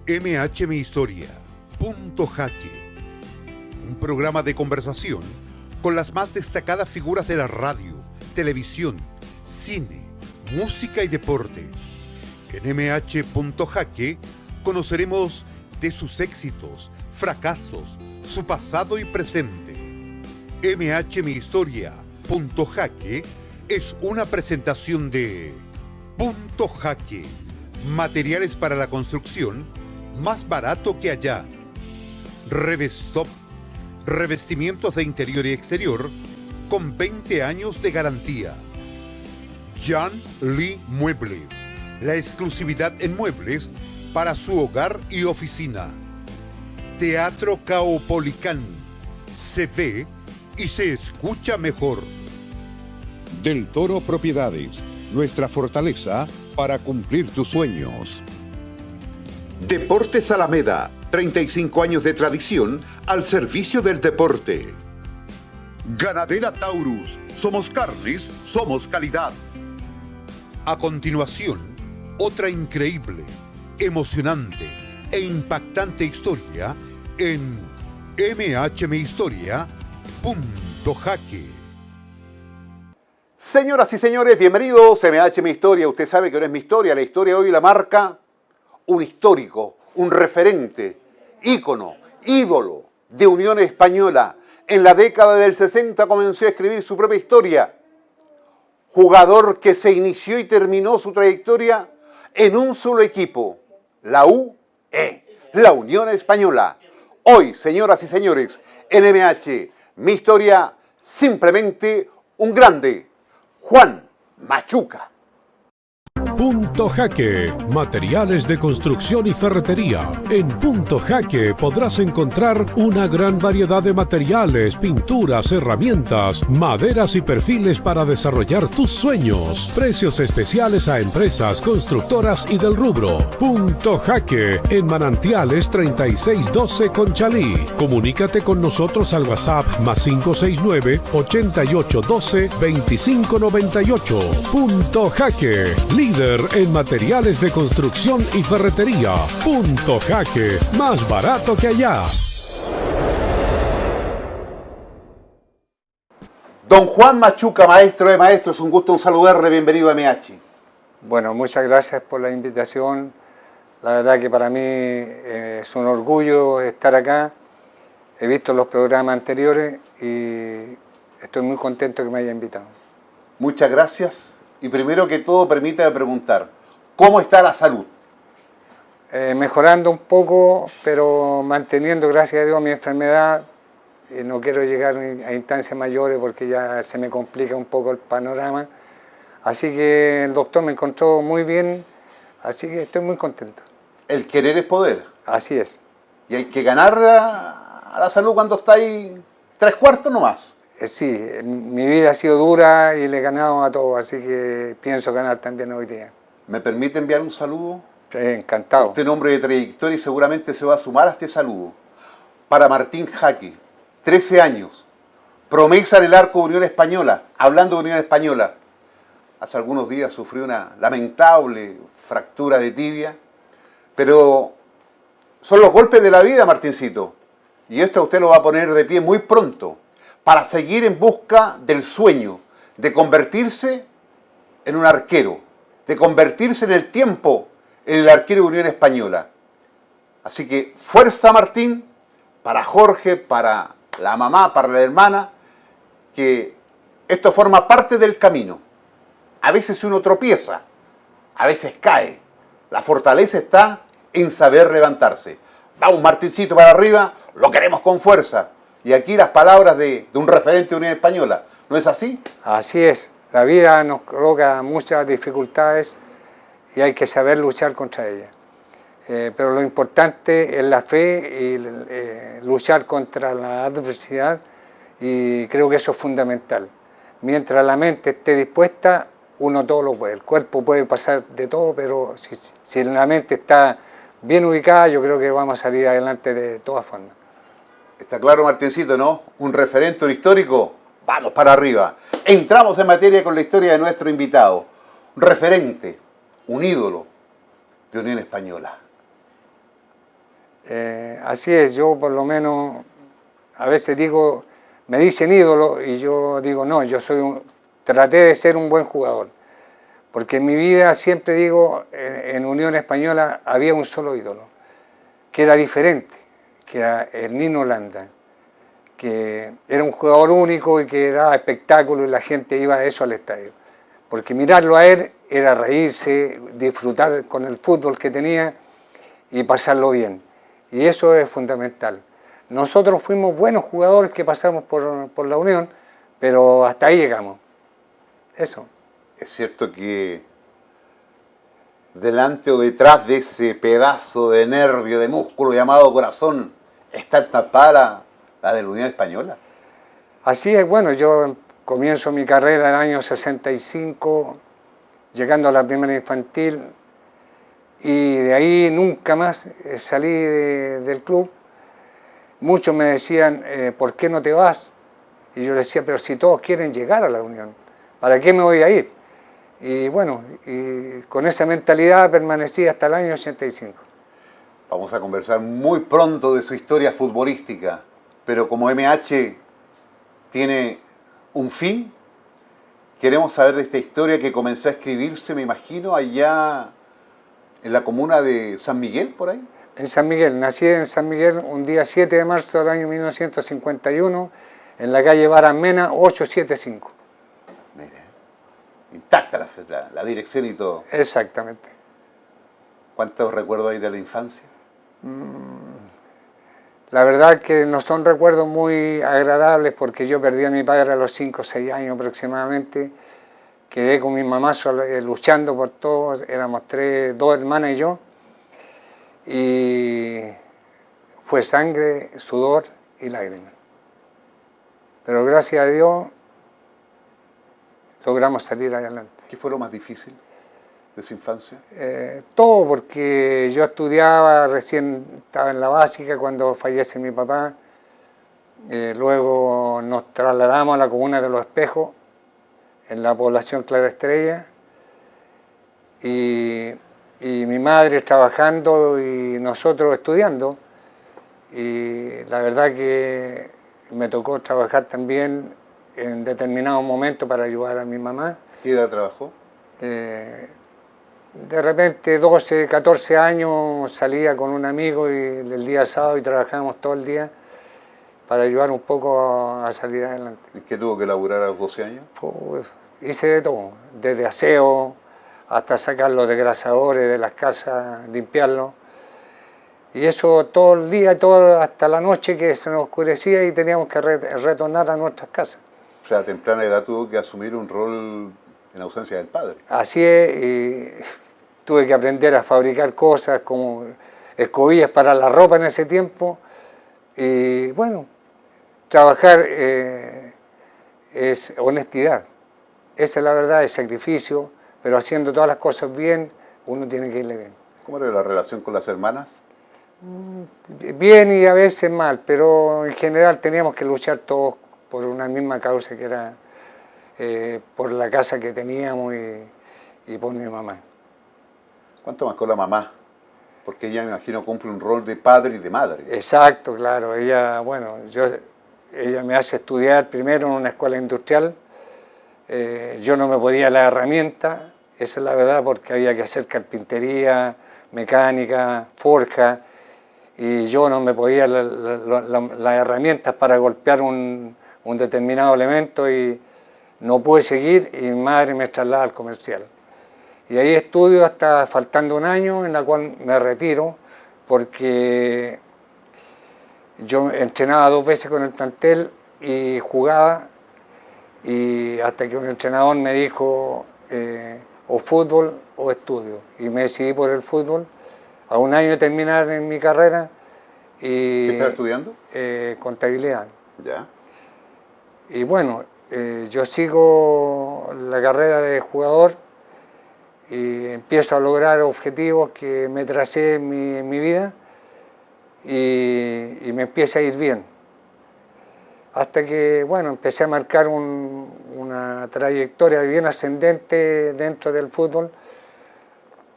MH Mi Historia, Punto Jaque. Un programa de conversación con las más destacadas figuras de la radio, televisión, cine, música y deporte. En MH Punto Jaque conoceremos de sus éxitos, fracasos, su pasado y presente. MH Mi Historia, Punto Jaque es una presentación de Punto Jaque, materiales para la construcción más barato que allá. Revestop, revestimientos de interior y exterior con 20 años de garantía. Jan Lee Muebles, la exclusividad en muebles para su hogar y oficina. Teatro Caupolicán, se ve y se escucha mejor. Del Toro Propiedades, nuestra fortaleza para cumplir tus sueños. Deportes Alameda, 35 años de tradición al servicio del deporte. Ganadera Taurus, somos carnes, somos calidad. A continuación, otra increíble, emocionante e impactante historia en MH Mi Historia, Punto Jaque. Señoras y señores, bienvenidos a MH Mi Historia. Usted sabe que no es mi historia, la historia hoy la marca un histórico, un referente, ícono, ídolo de Unión Española. En la década del 60 comenzó a escribir su propia historia. Jugador que se inició y terminó su trayectoria en un solo equipo, la UE, la Unión Española. Hoy, señoras y señores, en MH Mi Historia, simplemente un grande, Juan Machuca. Punto Jaque, materiales de construcción y ferretería. En Punto Jaque podrás encontrar una gran variedad de materiales, pinturas, herramientas, maderas y perfiles para desarrollar tus sueños. Precios especiales a empresas, constructoras y del rubro. Punto Jaque, en Manantiales 3612 Conchalí. Comunícate con nosotros al WhatsApp +569 8812 2598. Punto Jaque, líder en materiales de construcción y ferretería. Punto Jaque, más barato que allá. Don Juan Machuca, maestro de maestros, un gusto saludarle, bienvenido a MH. Bueno, muchas gracias por la invitación. La verdad que para mí es un orgullo estar acá. He visto los programas anteriores y estoy muy contento que me haya invitado. Muchas gracias. Y primero que todo, permítame preguntar, ¿cómo está la salud? Mejorando un poco, pero manteniendo, gracias a Dios, mi enfermedad. No quiero llegar a instancias mayores porque ya se me complica un poco el panorama. Así que el doctor me encontró muy bien, así que estoy muy contento. El querer es poder. Así es. Y hay que ganar a la salud cuando está ahí 3/4 nomás. Sí, mi vida ha sido dura y le he ganado a todos, así que pienso ganar también hoy día. ¿Me permite enviar un saludo? Encantado. Este nombre de trayectoria y seguramente se va a sumar a este saludo. Para Martín Jaque, 13 años, promesa en el arco de Unión Española. Hablando de Unión Española, hace algunos días sufrió una lamentable fractura de tibia, pero son los golpes de la vida, Martincito, y esto a usted lo va a poner de pie muy pronto, para seguir en busca del sueño de convertirse en un arquero, de convertirse en el tiempo en el arquero de Unión Española. Así que fuerza, Martín, para Jorge, para la mamá, para la hermana, que esto forma parte del camino. A veces uno tropieza, a veces cae. La fortaleza está en saber levantarse. Vamos, Martincito, para arriba, lo queremos con fuerza. Y aquí las palabras de un referente de Unión Española. ¿No es así? Así es. La vida nos coloca muchas dificultades y hay que saber luchar contra ellas. Pero lo importante es la fe y luchar contra la adversidad, y creo que eso es fundamental. Mientras la mente esté dispuesta, uno todo lo puede. El cuerpo puede pasar de todo, pero si la mente está bien ubicada, yo creo que vamos a salir adelante de todas formas. Está claro, Martincito, ¿no? Un referente, un histórico. Vamos para arriba. Entramos en materia con la historia de nuestro invitado. Un referente, un ídolo de Unión Española. Así es, yo por lo menos a veces digo, me dicen ídolo y yo digo no, traté de ser un buen jugador, porque en mi vida siempre digo, en Unión Española había un solo ídolo, que era diferente, que era el Nino Landa, que era un jugador único y que daba espectáculo y la gente iba a eso al estadio, porque mirarlo a él era reírse, disfrutar con el fútbol que tenía y pasarlo bien, y eso es fundamental. Nosotros fuimos buenos jugadores que pasamos por la Unión, pero hasta ahí llegamos. Eso. Es cierto que delante o detrás de ese pedazo de nervio, de músculo llamado corazón, está tapada la de la Unión Española. Así es, bueno, yo comienzo mi carrera en el año 65, llegando a la primera infantil, y de ahí nunca más salí del club. Muchos me decían, ¿por qué no te vas? Y yo les decía, pero si todos quieren llegar a la Unión, ¿para qué me voy a ir? Y bueno, y con esa mentalidad permanecí hasta el año 85. Vamos a conversar muy pronto de su historia futbolística, pero como MH tiene un fin, queremos saber de esta historia que comenzó a escribirse, me imagino, allá en la comuna de San Miguel, por ahí. En San Miguel, nací en San Miguel un día 7 de marzo del año 1951, en la calle Baramena 875. Mire, intacta la dirección y todo. Exactamente. ¿Cuántos recuerdos hay de la infancia? La verdad que no son recuerdos muy agradables porque yo perdí a mi padre a los 5 o 6 años aproximadamente. Quedé con mi mamá luchando por todo, éramos dos hermanas y yo. Y fue sangre, sudor y lágrimas. Pero gracias a Dios logramos salir adelante. ¿Qué fue lo más difícil de su infancia? Todo, porque yo estudiaba, recién estaba en la básica cuando fallece mi papá. Luego nos trasladamos a la comuna de Los Espejos, en la población Clara Estrella. Y mi madre trabajando y nosotros estudiando, y la verdad que me tocó trabajar también en determinados momentos para ayudar a mi mamá. ¿Qué edad trabajó? De repente 12, 14 años salía con un amigo y el día sábado y trabajábamos todo el día para ayudar un poco a salir adelante. ¿En qué tuvo que laburar a los 12 años? Pues, hice de todo, desde aseo hasta sacar los desgrasadores de las casas, limpiarlos. Y eso todo el día, todo hasta la noche que se nos oscurecía y teníamos que retornar a nuestras casas. O sea, a temprana edad tuvo que asumir un rol en ausencia del padre. Así es, y tuve que aprender a fabricar cosas como escobillas para la ropa en ese tiempo. Y bueno, trabajar es honestidad. Esa es la verdad, es sacrificio. Pero haciendo todas las cosas bien, uno tiene que irle bien. ¿Cómo era la relación con las hermanas? Bien y a veces mal, pero en general teníamos que luchar todos por una misma causa que era por la casa que teníamos y por mi mamá. ¿Cuánto más con la mamá? Porque ella, me imagino, cumple un rol de padre y de madre. Exacto, claro. Ella, bueno, ella me hace estudiar primero en una escuela industrial. Yo no me podía la herramienta, esa es la verdad, porque había que hacer carpintería, mecánica, forja, y yo no me podía las herramientas para golpear un determinado elemento y no pude seguir y mi madre me traslada al comercial. Y ahí estudio hasta faltando un año, en la cual me retiro, porque yo entrenaba 2 veces con el plantel y jugaba. Y hasta que un entrenador me dijo o fútbol o estudio, y me decidí por el fútbol a un año de terminar en mi carrera. ¿Qué estaba estudiando? Contabilidad. Ya. Y bueno, yo sigo la carrera de jugador y empiezo a lograr objetivos que me tracé en mi vida y me empieza a ir bien. Hasta que, bueno, empecé a marcar una trayectoria bien ascendente dentro del fútbol,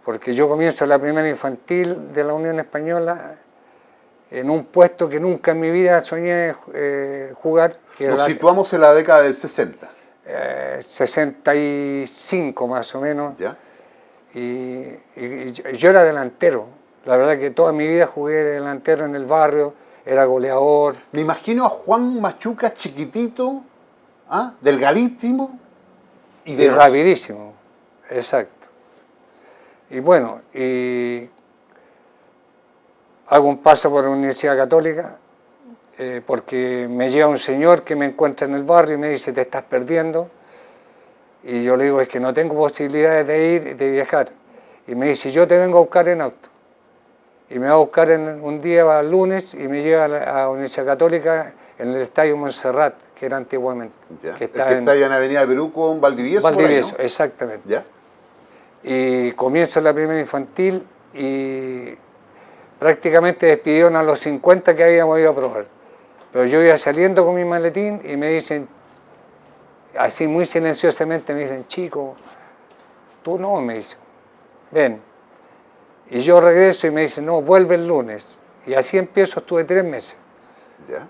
porque yo comienzo la primera infantil de la Unión Española en un puesto que nunca en mi vida soñé jugar. Que Nos era situamos en la década del 60. 65 más o menos. ¿Ya? Y yo era delantero. La verdad que toda mi vida jugué de delantero en el barrio, era goleador. Me imagino a Juan Machuca chiquitito, ¿ah? Delgadísimo y Y veloz. rapidísimo, exacto. Y bueno, y hago un paso por la Universidad Católica porque me lleva un señor que me encuentra en el barrio y me dice, te estás perdiendo. Y yo le digo, es que no tengo posibilidades de ir y de viajar. Y me dice, yo te vengo a buscar en auto. Y me va a buscar un día el lunes y me lleva a la Universidad Católica en el Estadio Montserrat, que era antiguamente. ¿Ya? Que El que está allá en Avenida Perú con Valdivieso. Valdivieso, por ahí, ¿no? exactamente. ¿Ya? Y comienzo la primera infantil y prácticamente despidieron a los 50 que habíamos ido a probar. Pero yo iba saliendo con mi maletín y me dicen, así muy silenciosamente me dicen, chico, tú no, me dicen, ven. Y yo regreso y me dicen, no, vuelve el lunes. Y así empiezo, estuve 3 meses. ¿Ya?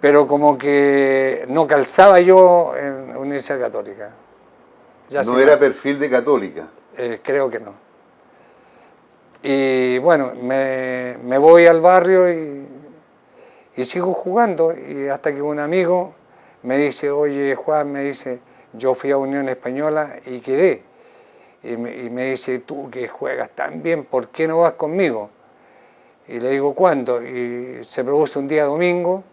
Pero como que no calzaba yo en la Universidad Católica. Ya No era perfil de Católica. creo que no. Y bueno, me voy al barrio y sigo jugando. Y hasta que un amigo me dice, oye Juan, me dice, yo fui a Unión Española y quedé. Y me dice, tú que juegas tan bien, ¿por qué no vas conmigo? Y le digo, ¿cuándo? Y se produce un día domingo.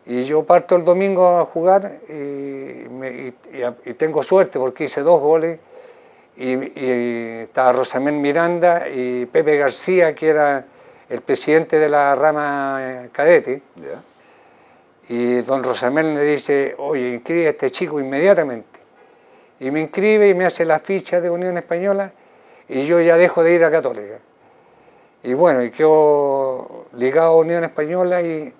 Y yo parto el domingo a jugar y tengo suerte porque hice 2 goles. Y estaba Rosamel Miranda y Pepe García, que era el presidente de la rama cadete. ¿Ya? Y don Rosamel me dice, oye, inscribe a este chico inmediatamente. Y me inscribe y me hace la ficha de Unión Española y yo ya dejo de ir a Católica. Y bueno, y quedo ligado a Unión Española y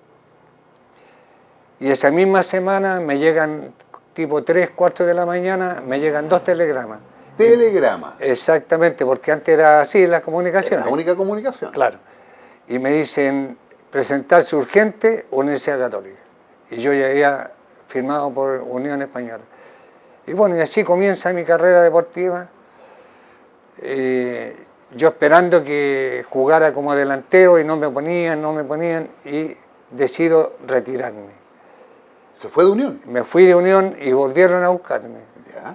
esa misma semana me llegan, tipo 3, 4 de la mañana, me llegan 2 telegramas. Telegrama. Exactamente, porque antes era así las comunicaciones. La única comunicación. Claro. Y me dicen, presentarse urgente, Universidad Católica. Y yo ya había firmado por Unión Española. Y bueno, y así comienza mi carrera deportiva. Yo esperando que jugara como delantero y no me ponían, y decido retirarme. ¿Se fue de Unión? Me fui de Unión y volvieron a buscarme. ¿Ya?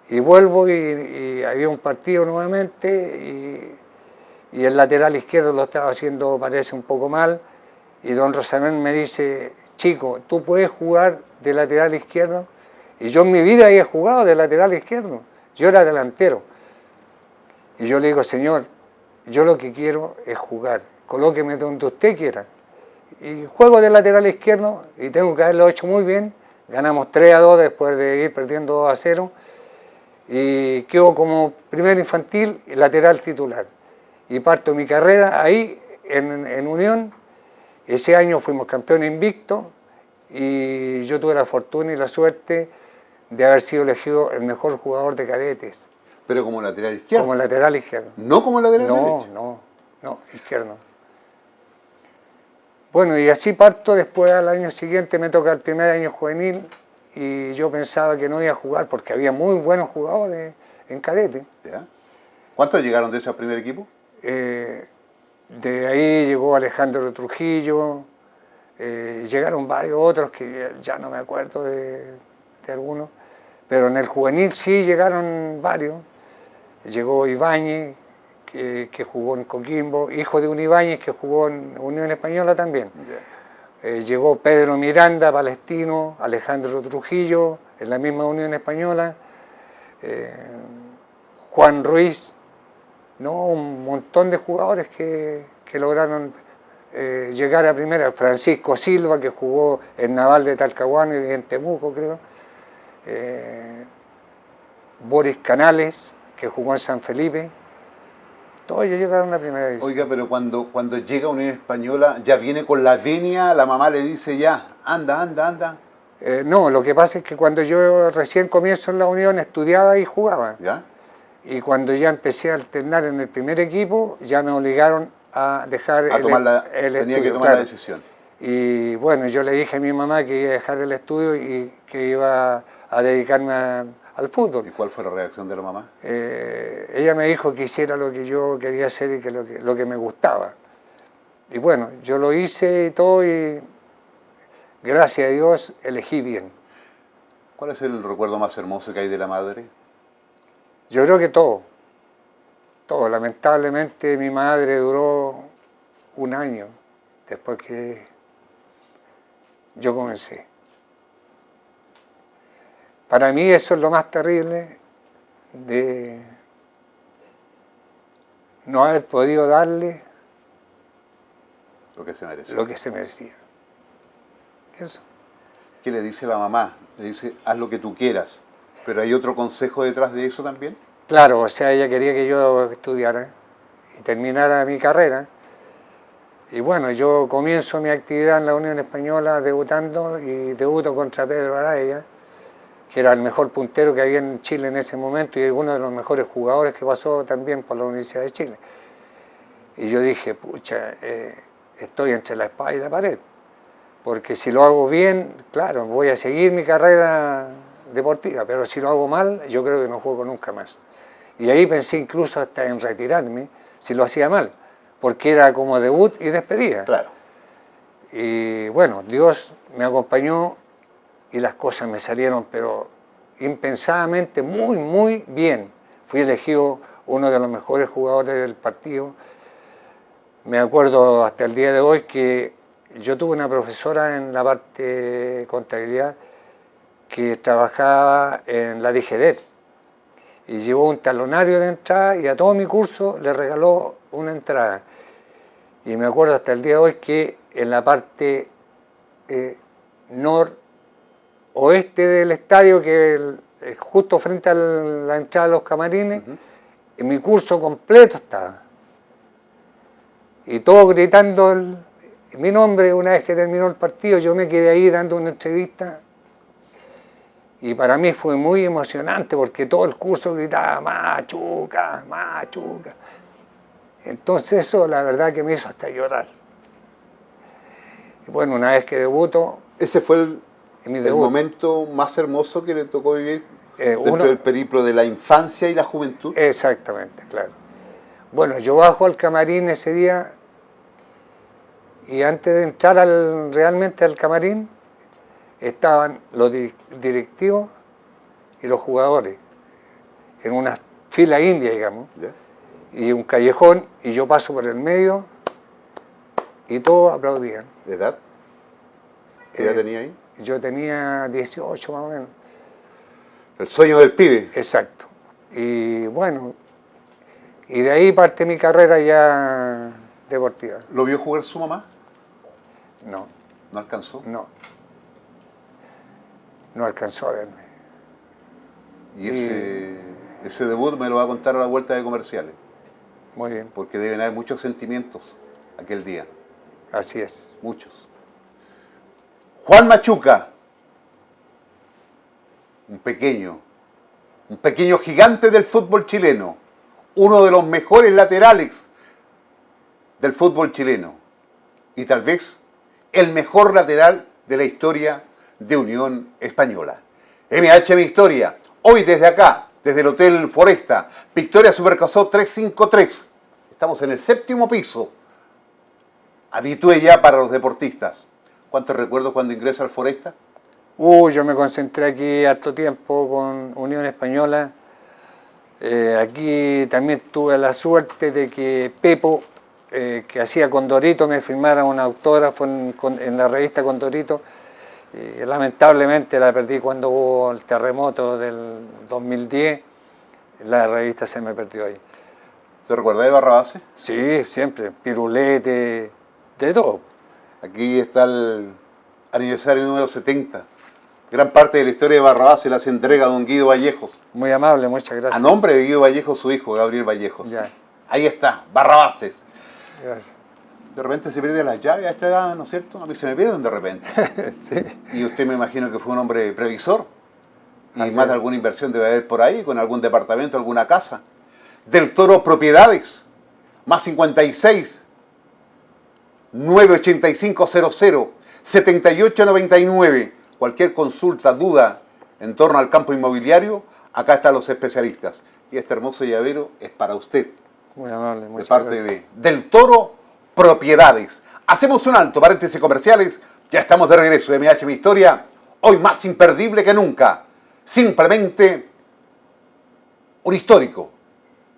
Y vuelvo y había un partido nuevamente y el lateral izquierdo lo estaba haciendo, parece, un poco mal. Y don Rosamel me dice, chico, ¿tú puedes jugar de lateral izquierdo? Y yo en mi vida había jugado de lateral izquierdo. Yo era delantero. Y yo le digo, señor, yo lo que quiero es jugar. Colóqueme donde usted quiera. Y juego de lateral izquierdo y tengo que haberlo hecho muy bien. Ganamos 3-2 después de ir perdiendo 2-0. Y quedo como primer infantil y lateral titular. Y parto mi carrera ahí en Unión. Ese año fuimos campeones invictos y yo tuve la fortuna y la suerte de haber sido elegido el mejor jugador de cadetes. Pero como lateral izquierdo. Como lateral izquierdo. No como lateral derecho. No, izquierdo. Bueno, y así parto. Después al año siguiente me toca el primer año juvenil y yo pensaba que no iba a jugar porque había muy buenos jugadores en cadete. ¿Ya? ¿Cuántos llegaron de ese primer equipo? De ahí llegó Alejandro Trujillo, llegaron varios otros que ya no me acuerdo de algunos, pero en el juvenil sí llegaron varios. Llegó Ibáñez, que jugó en Coquimbo, hijo de un Ibáñez que jugó en Unión Española también. Yeah. Llegó Pedro Miranda, palestino, Alejandro Trujillo, en la misma Unión Española, Juan Ruiz, ¿no? Un montón de jugadores que lograron llegar a primera. Francisco Silva, que jugó en Naval de Talcahuano y en Temuco, creo. Boris Canales, que jugó en San Felipe. Todos ellos llegaron a primera división. Oiga, pero cuando llega a Unión Española, ya viene con la venia, la mamá le dice ya, anda. No, lo que pasa es que cuando yo recién comienzo en la Unión estudiaba y jugaba. ¿Ya? Y cuando ya empecé a alternar en el primer equipo, ya me obligaron a dejar A tomar el tenía estudio, que tomar claro. la decisión. Y bueno, yo le dije a mi mamá que iba a dejar el estudio y que iba a dedicarme al fútbol. ¿Y cuál fue la reacción de la mamá? Ella me dijo que hiciera lo que yo quería hacer y que lo que me gustaba. Y bueno, yo lo hice y todo y gracias a Dios elegí bien. ¿Cuál es el recuerdo más hermoso que hay de la madre? Yo creo que todo. Todo. Lamentablemente mi madre duró un año después que yo comencé. Para mí eso es lo más terrible de no haber podido darle Lo que se merece. lo que se merecía. Eso. ¿Qué le dice la mamá? Le dice, haz lo que tú quieras. ¿Pero hay otro consejo detrás de eso también? Claro, o sea, ella quería que yo estudiara y terminara mi carrera. Y bueno, yo comienzo mi actividad en la Unión Española debutando y debuto contra Pedro Araya, que era el mejor puntero que había en Chile en ese momento y uno de los mejores jugadores que pasó también por la Universidad de Chile. Y yo dije, pucha, estoy entre la espada y la pared, porque si lo hago bien, claro, voy a seguir mi carrera deportiva, pero si lo hago mal, yo creo que no juego nunca más. Y ahí pensé incluso hasta en retirarme si lo hacía mal, porque era como debut y despedida. Claro. Y bueno, Dios me acompañó y las cosas me salieron, pero impensadamente muy, muy bien. Fui elegido uno de los mejores jugadores del partido. Me acuerdo hasta el día de hoy que yo tuve una profesora en la parte de contabilidad que trabajaba en la DIGEDER y llevó un talonario de entrada y a todo mi curso le regaló una entrada. Y me acuerdo hasta el día de hoy que en la parte noroeste del estadio, que justo frente a la entrada de los camarines, en mi curso completo estaba. Y todos gritando mi nombre. Una vez que terminó el partido, yo me quedé ahí dando una entrevista. Y para mí fue muy emocionante porque todo el curso gritaba Machuca, Machuca. Entonces eso la verdad que me hizo hasta llorar. Y bueno, una vez que debuto... Ese fue el debut. momento más hermoso que le tocó vivir dentro del periplo de la infancia y la juventud. Exactamente, claro. Bueno, yo bajo al camarín ese día y antes de entrar realmente al camarín estaban los directivos y los jugadores en una fila india, digamos, ¿Ya? y un callejón, y yo paso por el medio y todos aplaudían. ¿De edad? ¿Qué edad tenía ahí? Yo tenía 18 más o menos. El sueño del pibe. Exacto. Y bueno, y de ahí parte mi carrera ya deportiva. ¿Lo vio jugar su mamá? No, ¿No alcanzó? no alcanzó a verme. Y ese debut me lo va a contar a la vuelta de comerciales, Muy bien, porque deben haber muchos sentimientos aquel día, así es. muchos. Juan Machuca, un pequeño gigante del fútbol chileno, uno de los mejores laterales del fútbol chileno y tal vez el mejor lateral de la historia de Unión Española. MH Mi Historia, hoy desde acá, desde el Hotel Foresta, Victoria Supercasó 353. Estamos en el 7º piso, habitué ya para los deportistas. ¿Cuántos recuerdos cuando ingresa al Foresta? Yo me concentré aquí harto tiempo con Unión Española. Aquí también tuve la suerte de que Pepo, que hacía Condorito, me firmara un autógrafo en la revista Condorito. Lamentablemente la perdí cuando hubo el terremoto del 2010. La revista se me perdió ahí. ¿Se recuerda de Barrabás? Sí, siempre. Pirulete, de todo. Aquí está el aniversario número 70. Gran parte de la historia de Barrabás se las entrega a don Guido Vallejos. Muy amable, muchas gracias. A nombre de Guido Vallejos, su hijo, Gabriel Vallejos. Ya. Ahí está, Barrabases. Gracias. De repente se pierden las llaves a esta edad, ¿no es cierto? A mí se me pierden de repente. Sí. Y usted me imagino que fue un hombre previsor. Y Así más de es. alguna inversión debe haber por ahí, con algún departamento, alguna casa. Del Toro Propiedades, más 56 98500-7899. Cualquier consulta, duda en torno al campo inmobiliario, acá están los especialistas. Y este hermoso llavero es para usted. Muy amable, De muchas parte gracias. Del Toro Propiedades. Hacemos un alto, paréntesis comerciales. Ya estamos de regreso de MH Mi Historia. Hoy más imperdible que nunca. Simplemente un histórico.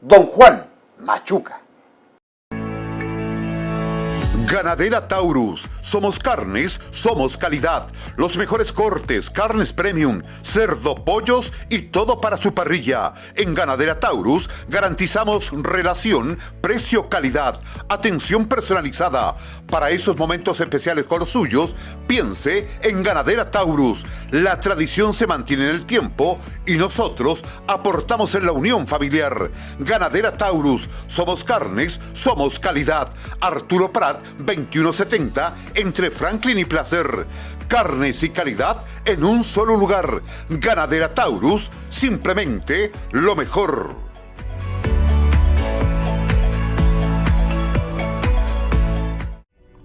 Don Juan Machuca. Ganadera Taurus. Somos carnes, somos calidad. Los mejores cortes, carnes premium, cerdo, pollos y todo para su parrilla. En Ganadera Taurus garantizamos relación, precio, calidad, atención personalizada. Para esos momentos especiales con los suyos, piense en Ganadera Taurus. La tradición se mantiene en el tiempo y nosotros aportamos en la unión familiar. Ganadera Taurus. Somos carnes, somos calidad. Arturo Prat 2170 entre Franklin y Placer. Carnes y calidad en un solo lugar. Ganadera Taurus, simplemente lo mejor.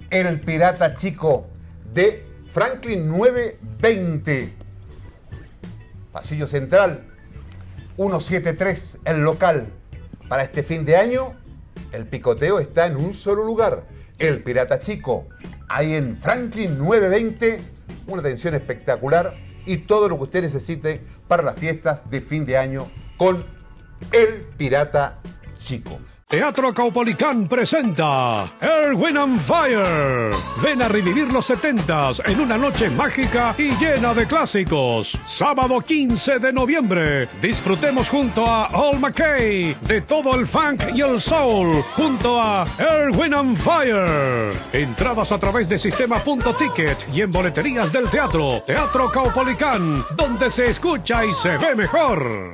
El Pirata Chico de Franklin 920. Pasillo Central 173, el local. Para este fin de año, el picoteo está en un solo lugar. El Pirata Chico, ahí en Franklin 920, una atención espectacular y todo lo que usted necesite para las fiestas de fin de año con el Pirata Chico. Teatro Caupolicán presenta Earth, Wind and Fire. Ven a revivir los 70s en una noche mágica y llena de clásicos. Sábado 15 de noviembre. Disfrutemos junto a All McKay de todo el funk y el soul junto a Earth, Wind and Fire. Entradas a través de sistema.ticket y en boleterías del teatro. Teatro Caupolicán, donde se escucha y se ve mejor.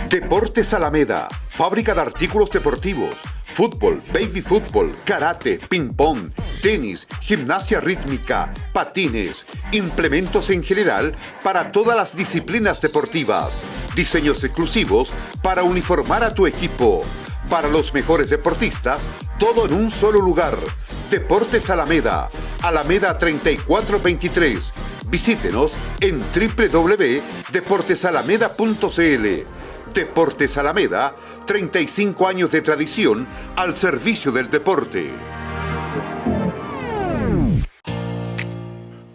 Deportes Alameda, fábrica de artículos deportivos, fútbol, baby fútbol, karate, ping-pong, tenis, gimnasia rítmica, patines, implementos en general para todas las disciplinas deportivas, diseños exclusivos para uniformar a tu equipo. Para los mejores deportistas, todo en un solo lugar. Deportes Alameda, Alameda 3423. Visítenos en www.deportesalameda.cl. Deportes Alameda, 35 años de tradición al servicio del deporte.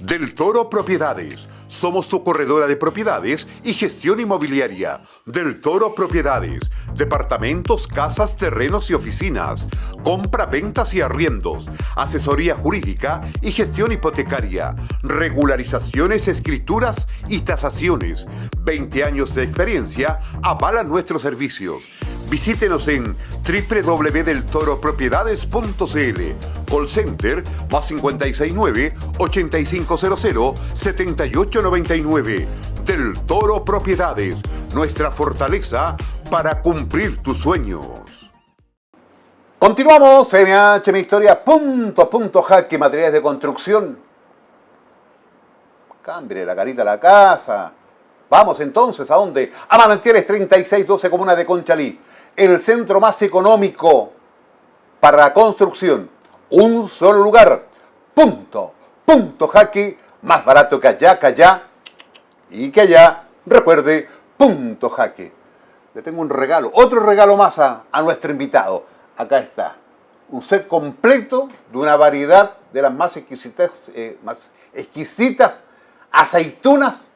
Del Toro Propiedades. Somos tu corredora de propiedades y gestión inmobiliaria. Del Toro Propiedades. Departamentos, casas, terrenos y oficinas. Compra, ventas y arriendos. Asesoría jurídica y gestión hipotecaria. Regularizaciones, escrituras y tasaciones. 20 años de experiencia avalan nuestros servicios. Visítenos en www.deltoropropiedades.cl. Call Center más 569-8500-7899. Del Toro Propiedades, nuestra fortaleza para cumplir tus sueños. Continuamos, MH Mi Historia, punto a punto, jaque, materiales de construcción. Cámbiale la carita a la casa. Vamos entonces, ¿a dónde? A Manantiales 3612, comuna de Conchalí. El centro más económico para la construcción. Un solo lugar. Punto jaque, más barato que allá y que allá. Recuerde, punto jaque. Le tengo un regalo, otro regalo más a nuestro invitado. Acá está, un set completo de una variedad de las más exquisitas aceitunas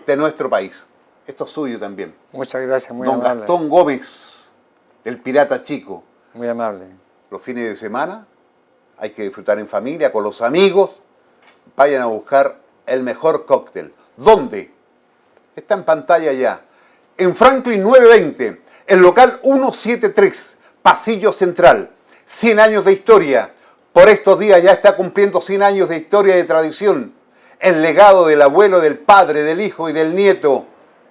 de nuestro país. Esto es suyo también. Muchas gracias, muy Don amable. Gastón Gómez, el Pirata Chico. Muy amable. Los fines de semana hay que disfrutar en familia, con los amigos. Vayan a buscar el mejor cóctel. ¿Dónde? Está en pantalla ya. En Franklin 920, el local 173, Pasillo Central. 100 años de historia. Por estos días ya está cumpliendo 100 años de historia y de tradición. El legado del abuelo, del padre, del hijo y del nieto.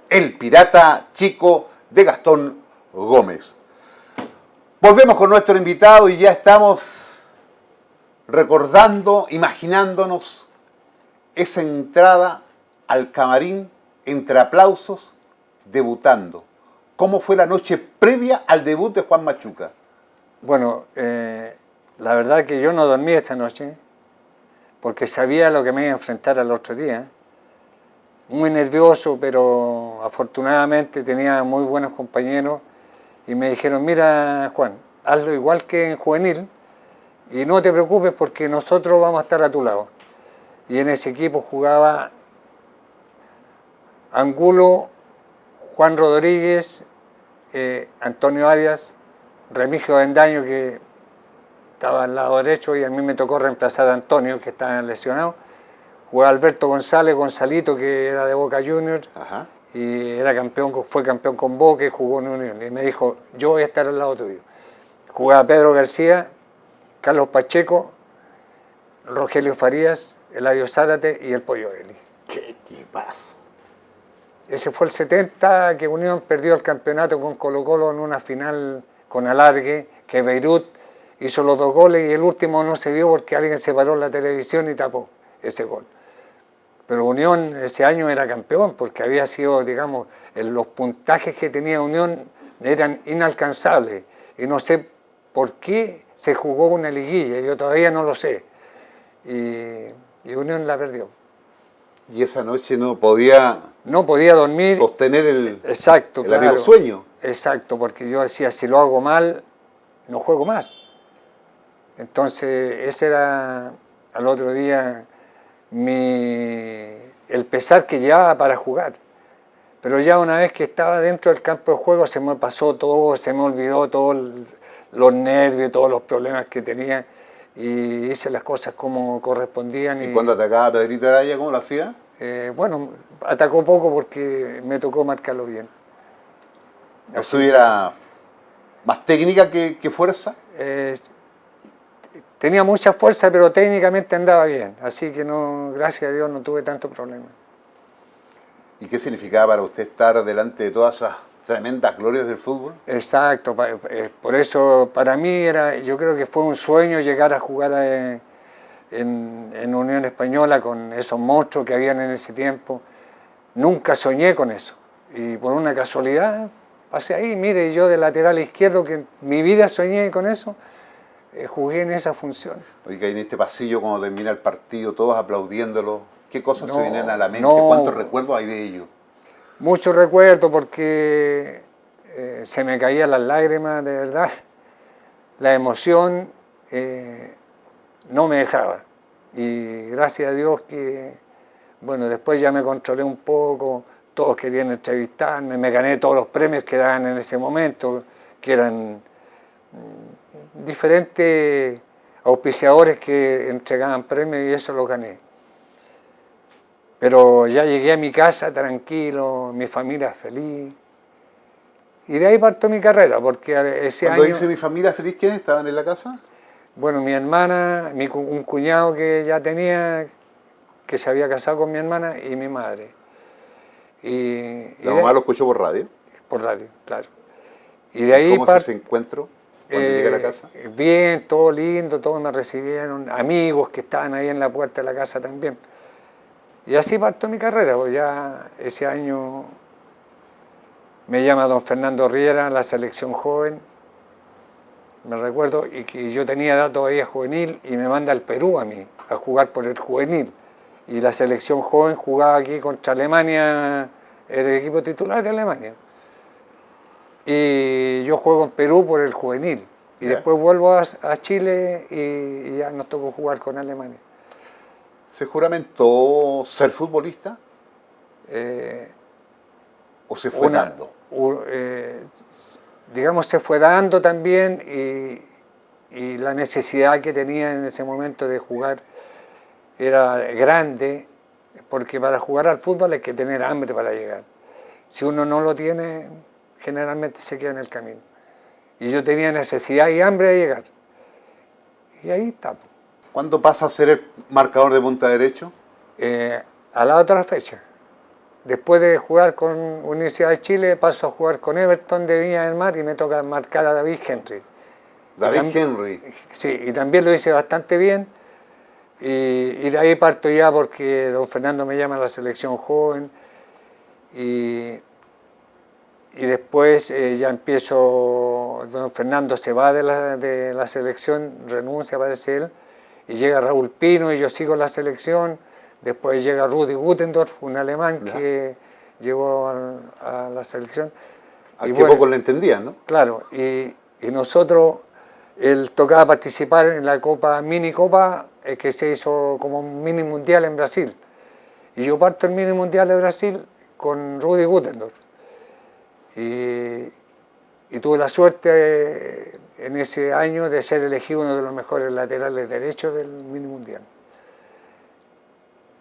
El Pirata Chico de Gastón Gómez. Volvemos con nuestro invitado y ya estamos recordando, imaginándonos esa entrada al camarín entre aplausos, debutando. ¿Cómo fue la noche previa al debut de Juan Machuca? Bueno, la verdad que yo no dormí esa noche porque sabía lo que me iba a enfrentar al otro día. Muy nervioso, pero afortunadamente tenía muy buenos compañeros y me dijeron, mira Juan, hazlo igual que en juvenil y no te preocupes porque nosotros vamos a estar a tu lado. Y en ese equipo jugaba Angulo, Juan Rodríguez, Antonio Arias, Remigio Avendaño, que estaba al lado derecho, y a mí me tocó reemplazar a Antonio, que estaba lesionado. Jugaba Alberto González, Gonzalito, que era de Boca Juniors, Ajá. y era campeón, fue campeón con Boca y jugó en Unión. Y me dijo, yo voy a estar al lado tuyo. Jugaba Pedro García, Carlos Pacheco, Rogelio Farías, Eladio Zárate y el Pollo Eli. ¿Qué tipazo? Ese fue el 70, que Unión perdió el campeonato con Colo-Colo en una final con alargue, que Beirut hizo los 2 goles y el último no se vio porque alguien se paró en la televisión y tapó ese gol. Pero Unión ese año era campeón porque había sido, digamos, los puntajes que tenía Unión eran inalcanzables. Y no sé por qué se jugó una liguilla, yo todavía no lo sé. Y Unión la perdió. Y esa noche no podía No podía dormir. sostener el Exacto, claro. amigo sueño. Exacto, porque yo decía, si lo hago mal, no juego más. Entonces, ese era al otro día el pesar que llevaba para jugar. Pero ya una vez que estaba dentro del campo de juego se me pasó todo, se me olvidó todos los nervios, todos los problemas que tenía y hice las cosas como correspondían. ¿Y cuando atacaba a Pedrito Araya, cómo lo hacía? Bueno, atacó poco porque me tocó marcarlo bien. ¿Eso era más técnica que fuerza? Tenía mucha fuerza, pero técnicamente andaba bien, así que no, gracias a Dios no tuve tanto problema. ¿Y qué significaba para usted estar delante de todas esas tremendas glorias del fútbol? Exacto, por eso para mí yo creo que fue un sueño llegar a jugar en Unión Española con esos monstruos que habían en ese tiempo. Nunca soñé con eso y por una casualidad pasé ahí, mire, yo de lateral izquierdo, que en mi vida soñé con eso, jugué en esa función. Oiga, en este pasillo cuando termina el partido, todos aplaudiéndolo, ¿qué cosas se vienen a la mente? No. ¿Cuántos recuerdos hay de ello? Muchos recuerdos porque se me caían las lágrimas, de verdad. La emoción no me dejaba. Y gracias a Dios que, bueno, después ya me controlé un poco, todos querían entrevistarme, me gané todos los premios que daban en ese momento, que eran diferentes auspiciadores que entregaban premios y eso lo gané. Pero ya llegué a mi casa tranquilo, mi familia feliz. Y de ahí parto mi carrera, porque ese Cuando año... dice mi familia feliz, ¿quiénes estaban en la casa? Bueno, mi hermana, un cuñado que ya tenía, que se había casado con mi hermana, y mi madre. La mamá lo escuchó por radio. Por radio, claro. Y de ahí ¿Cómo es ese encuentro cuando llega a la casa? Bien, todo lindo, todos me recibieron, amigos que estaban ahí en la puerta de la casa también. Y así parto mi carrera, pues ya ese año me llama don Fernando Riera a la selección joven, me recuerdo, y que yo tenía edad todavía juvenil y me manda al Perú a mí, a jugar por el juvenil. Y la selección joven jugaba aquí contra Alemania, era el equipo titular de Alemania. Y yo juego en Perú por el juvenil. Y después vuelvo a Chile y ya nos tocó jugar con Alemania. ¿Se juramentó ser futbolista? ¿O se fue dando? Digamos, se fue dando también y la necesidad que tenía en ese momento de jugar era grande, porque para jugar al fútbol hay que tener hambre para llegar. Si uno no lo tiene, generalmente se queda en el camino. Y yo tenía necesidad y hambre de llegar. Y ahí está. ¿Cuándo pasa a ser el marcador de punta derecho? A la otra fecha. Después de jugar con Universidad de Chile, paso a jugar con Everton de Viña del Mar y me toca marcar a David Henry. David Henry. Sí, y también lo hice bastante bien. Y de ahí parto ya porque don Fernando me llama a la selección joven. Y y después ya empiezo, don Fernando se va de la selección, renuncia, parece él, y llega Raúl Pino y yo sigo la selección. Después llega Rudi Guttendorf, un alemán que llegó a la selección. Al que pocos le entendían, ¿no? Claro, y nosotros, él tocaba participar en la mini copa que se hizo como un mini mundial en Brasil. Y yo parto el mini mundial de Brasil con Rudi Guttendorf. Y tuve la suerte en ese año de ser elegido uno de los mejores laterales derechos del mini mundial.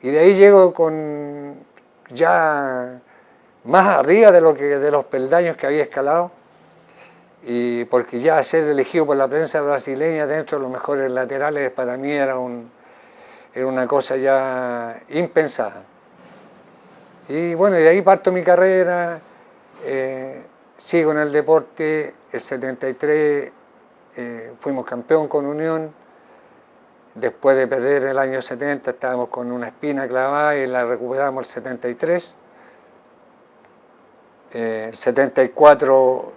Y de ahí llego con ya más arriba de los peldaños que había escalado, y porque ya ser elegido por la prensa brasileña dentro de los mejores laterales para mí era una cosa ya impensada. Y bueno, de ahí parto mi carrera, sigo en el deporte. El 73 fuimos campeón con Unión. Después de perder el año 70 estábamos con una espina clavada y la recuperamos el 73. 74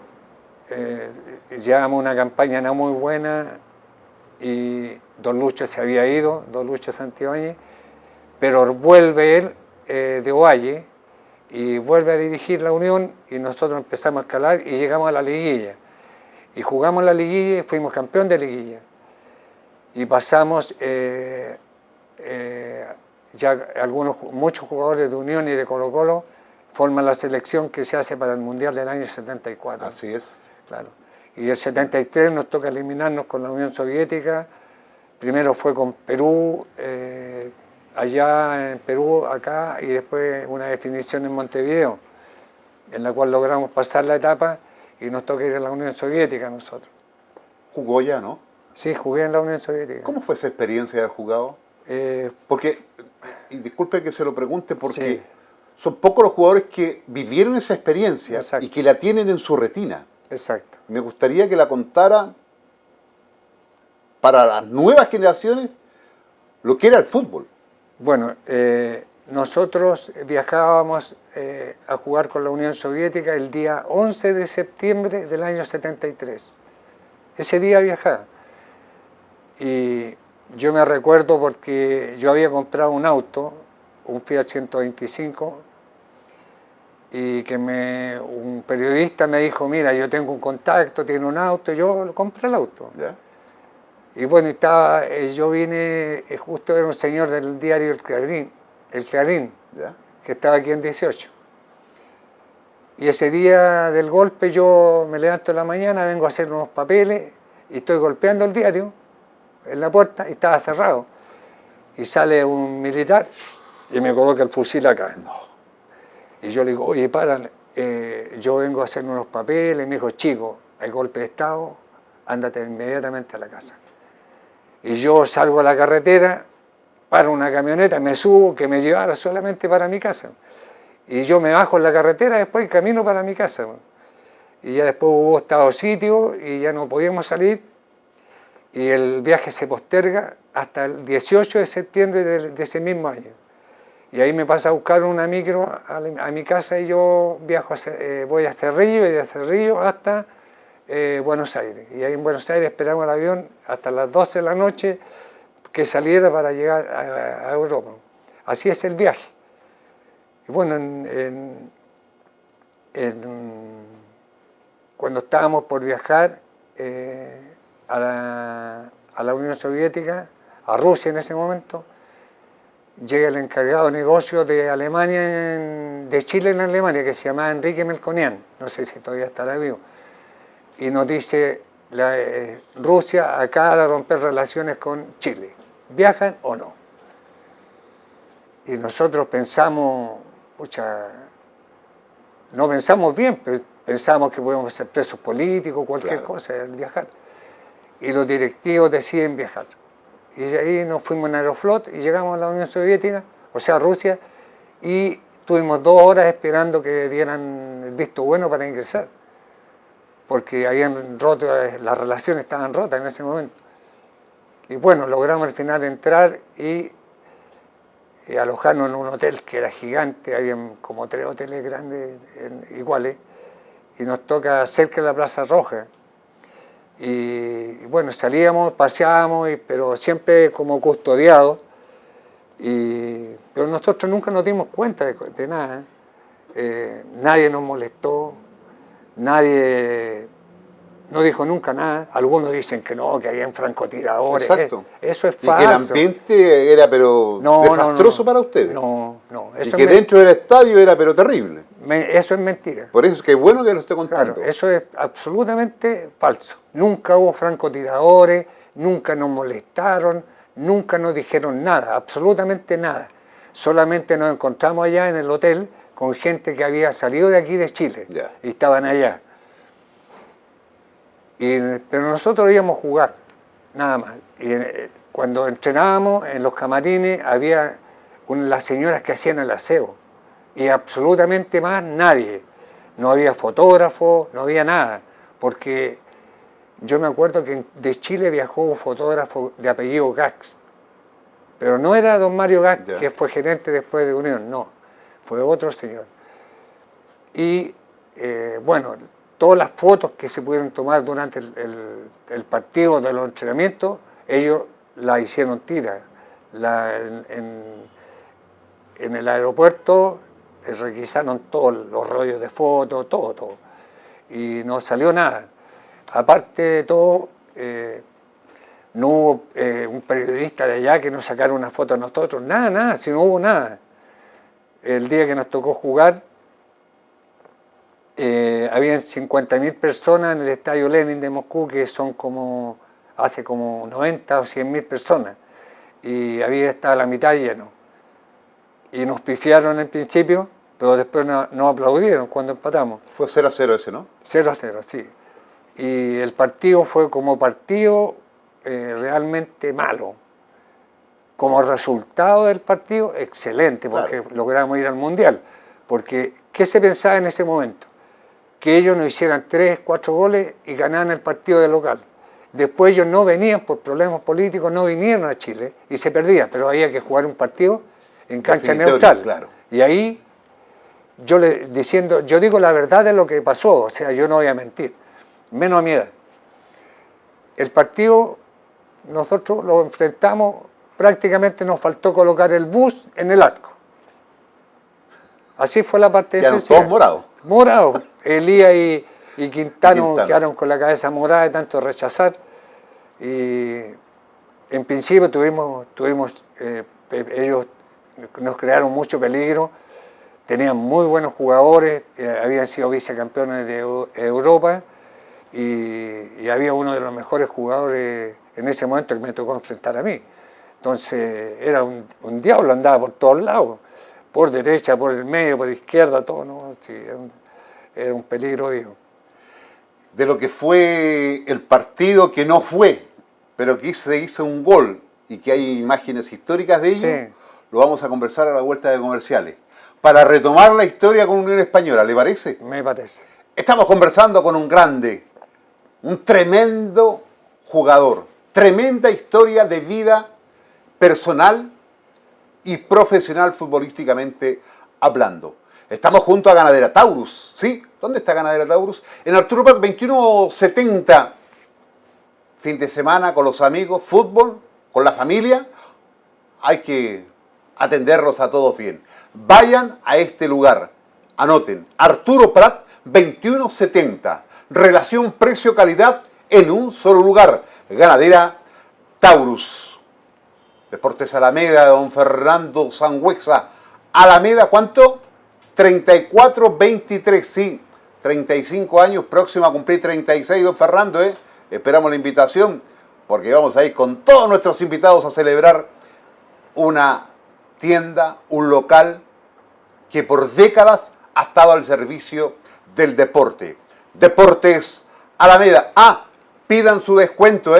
llevamos una campaña no muy buena y don Lucho se había ido, don Lucho Santibáñez, pero vuelve él de Ovalle y vuelve a dirigir la Unión y nosotros empezamos a escalar y llegamos a la liguilla. Y jugamos la liguilla y fuimos campeón de liguilla. Y pasamos ya muchos jugadores de Unión y de Colo-Colo forman la selección que se hace para el Mundial del año 74. Así es. Claro. Y el 73 nos toca eliminarnos con la Unión Soviética. Primero fue con Perú, allá en Perú, acá, y después una definición en Montevideo, en la cual logramos pasar la etapa y nos toca ir a la Unión Soviética a nosotros. Jugó ya, ¿no? Sí, jugué en la Unión Soviética. ¿Cómo fue esa experiencia de haber jugado? Porque, y disculpe que se lo pregunte, porque sí, son pocos los jugadores que vivieron esa experiencia. Exacto. Y que la tienen en su retina. Exacto. Me gustaría que la contara para las nuevas generaciones lo que era el fútbol. Bueno, nosotros viajábamos a jugar con la Unión Soviética el día 11 de septiembre del año 73. Ese día viajaba. Y yo me recuerdo porque yo había comprado un auto, un Fiat 125, y que un periodista me dijo, mira, yo tengo un contacto, tiene un auto, y yo compré el auto. ¿Ya? Y bueno, yo vine, justo era un señor del diario El Clarín, ¿ya? Que estaba aquí en 18. Y ese día del golpe yo me levanto en la mañana, vengo a hacer unos papeles, y estoy golpeando el diario en la puerta y estaba cerrado. Y sale un militar y me coloca el fusil acá. No. Y yo le digo, oye, para, yo vengo a hacer unos papeles. Me dijo, chico, hay golpe de Estado, ándate inmediatamente a la casa. Y yo salgo a la carretera, paro una camioneta, me subo, que me llevara solamente para mi casa. Y yo me bajo en la carretera, después camino para mi casa. Y ya después hubo estado sitio y ya no podíamos salir. Y el viaje se posterga hasta el 18 de septiembre de ese mismo año. Y ahí me pasa a buscar una micro a mi casa y yo viajo voy a Cerrillo y de Cerrillo hasta Buenos Aires. Y ahí en Buenos Aires esperamos el avión hasta las 12 de la noche que saliera para llegar a Europa. Así es el viaje. Y bueno, cuando estábamos por viajar a la Unión Soviética, a Rusia en ese momento, llega el encargado de negocios de Alemania, de Chile en Alemania, que se llamaba Enrique Melconian, no sé si todavía estará vivo, y nos dice, Rusia acaba de romper relaciones con Chile, ¿viajan o no? Y nosotros pensamos, pucha, no pensamos bien, pero pensamos que podíamos ser presos políticos, cualquier cosa, al viajar. Y los directivos deciden viajar. Y de ahí nos fuimos en Aeroflot y llegamos a la Unión Soviética, o sea, Rusia, y tuvimos 2 horas esperando que dieran el visto bueno para ingresar, porque habían roto, las relaciones estaban rotas en ese momento. Y bueno, logramos al final entrar y alojarnos en un hotel que era gigante, habían como 3 hoteles grandes iguales, y nos toca cerca de la Plaza Roja. Y bueno, salíamos, paseábamos, pero siempre como custodiados. Pero nosotros nunca nos dimos cuenta de nada. Nadie nos molestó, nadie no dijo nunca nada. Algunos dicen que no, que habían francotiradores. Exacto. Eso es Y falso. que el ambiente era pero desastroso para ustedes. No. Y que dentro del estadio era pero terrible. Eso es mentira. Por eso es que es bueno que lo esté contando. Claro, eso es absolutamente falso. Nunca hubo francotiradores, nunca nos molestaron, nunca nos dijeron nada, absolutamente nada. Solamente nos encontramos allá en el hotel con gente que había salido de aquí de Chile y estaban allá. Pero nosotros íbamos a jugar, nada más. Y cuando entrenábamos en los camarines había las señoras que hacían el aseo y absolutamente más nadie. No había fotógrafo, no había nada, porque yo me acuerdo que de Chile viajó un fotógrafo de apellido Gax, pero no era don Mario Gax, que fue gerente después de Unión, no, fue otro señor. Y bueno, todas las fotos que se pudieron tomar durante el partido de los entrenamientos, ellos las hicieron tira. En el aeropuerto requisaron todos los rollos de fotos, todo. Y no salió nada. Aparte de todo, no hubo un periodista de allá que nos sacara una foto a nosotros, nada, si no hubo nada. El día que nos tocó jugar, habían 50.000 personas en el Estadio Lenin de Moscú, que son hace como 90 o 100.000 personas, y estaba la mitad lleno. Y nos pifiaron en principio, pero después nos aplaudieron cuando empatamos. Fue 0-0 ese, ¿no? 0-0, sí. Y el partido fue como partido realmente malo. Como resultado del partido, excelente, porque logramos ir al Mundial. Porque, ¿qué se pensaba en ese momento? Que ellos nos hicieran 3, 4 goles y ganaran el partido de local. Después ellos no venían por problemas políticos, no vinieron a Chile y se perdían, pero había que jugar un partido en cancha neutral. Claro. Y ahí yo digo la verdad de lo que pasó, o sea, yo no voy a mentir, menos a mi edad. El partido nosotros lo enfrentamos, prácticamente nos faltó colocar el bus en el arco. Así fue la parte defensiva. Todos morados. Morados. Elías y Quintano quedaron con la cabeza morada de tanto rechazar. Y en principio ellos nos crearon mucho peligro, tenían muy buenos jugadores, habían sido vicecampeones de Europa y había uno de los mejores jugadores en ese momento que me tocó enfrentar a mí. Entonces era un diablo, andaba por todos lados, por derecha, por el medio, por izquierda, todo, ¿no? Sí, era un peligro vivo. De lo que fue el partido que no fue, pero que se hizo un gol y que hay imágenes históricas de ello, sí. Lo vamos a conversar a la vuelta de comerciales. Para retomar la historia con Unión Española, ¿le parece? Me parece. Estamos conversando con un grande, un tremendo jugador, tremenda historia de vida personal y profesional futbolísticamente hablando. Estamos junto a Ganadera Taurus, ¿sí? ¿Dónde está Ganadera Taurus? En Arturo Prat 2170. Fin de semana con los amigos, fútbol, con la familia. Hay que atenderlos a todos bien. Vayan a este lugar. Anoten, Arturo Prat 2170. Relación precio-calidad en un solo lugar. Ganadera Taurus. Deportes Alameda, don Fernando Sangüesa. Alameda, ¿cuánto? 34-23, sí. 35 años, próximo a cumplir 36, don Fernando, Esperamos la invitación, porque vamos a ir con todos nuestros invitados a celebrar una tienda, un local que por décadas ha estado al servicio del deporte. Deportes Alameda. Pidan su descuento,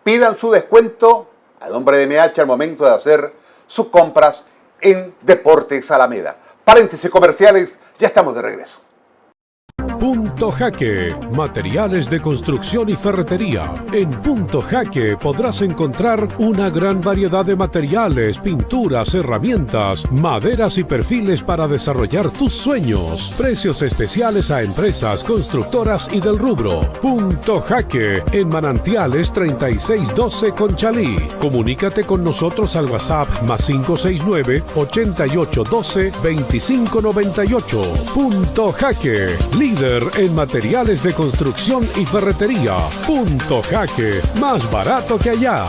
Pidan su descuento a nombre de MH al momento de hacer sus compras en Deportes Alameda. Paréntesis comerciales, ya estamos de regreso. Punto Jaque, materiales de construcción y ferretería. En Punto Jaque podrás encontrar una gran variedad de materiales, pinturas, herramientas, maderas y perfiles para desarrollar tus sueños. Precios especiales a empresas, constructoras y del rubro. Punto Jaque, en Manantiales 3612 Conchalí. Comunícate con nosotros al WhatsApp +569 8812 2598. Punto Jaque, líder en materiales de construcción y ferretería. Punto Jaque, más barato que allá.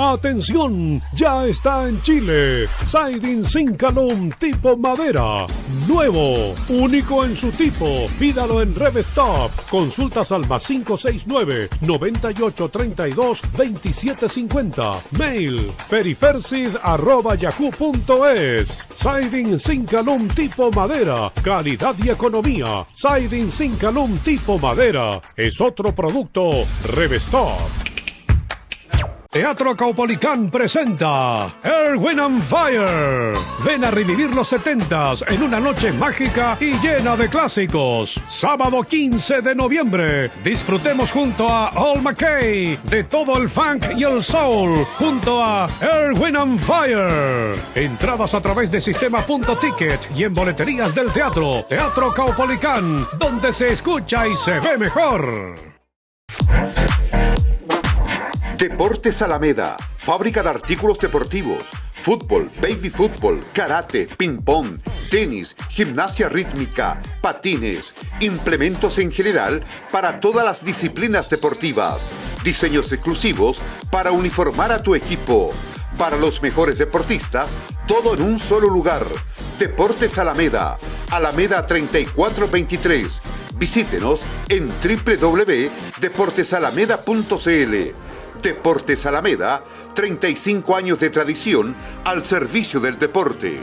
¡Atención! Ya está en Chile. Siding Syncalum tipo madera. Nuevo, único en su tipo. Pídalo en Revstop. Consultas al +569 9832 2750. Mail perifersid@yahoo.es. Siding Syncalum tipo madera. Calidad y economía. Siding Syncalum tipo madera. Es otro producto Revstop. Teatro Caupolicán presenta Earth, Wind and Fire. Ven a revivir los 70s en una noche mágica y llena de clásicos. Sábado 15 de noviembre. Disfrutemos junto a All McKay de todo el funk y el soul junto a Earth, Wind and Fire. Entradas a través de sistema.ticket y en boleterías del teatro. Teatro Caupolicán, donde se escucha y se ve mejor. Deportes Alameda, fábrica de artículos deportivos, fútbol, baby fútbol, karate, ping-pong, tenis, gimnasia rítmica, patines, implementos en general para todas las disciplinas deportivas, diseños exclusivos para uniformar a tu equipo. Para los mejores deportistas, todo en un solo lugar. Deportes Alameda, Alameda 3423. Visítenos en www.deportesalameda.cl. Deportes Alameda, 35 años de tradición al servicio del deporte.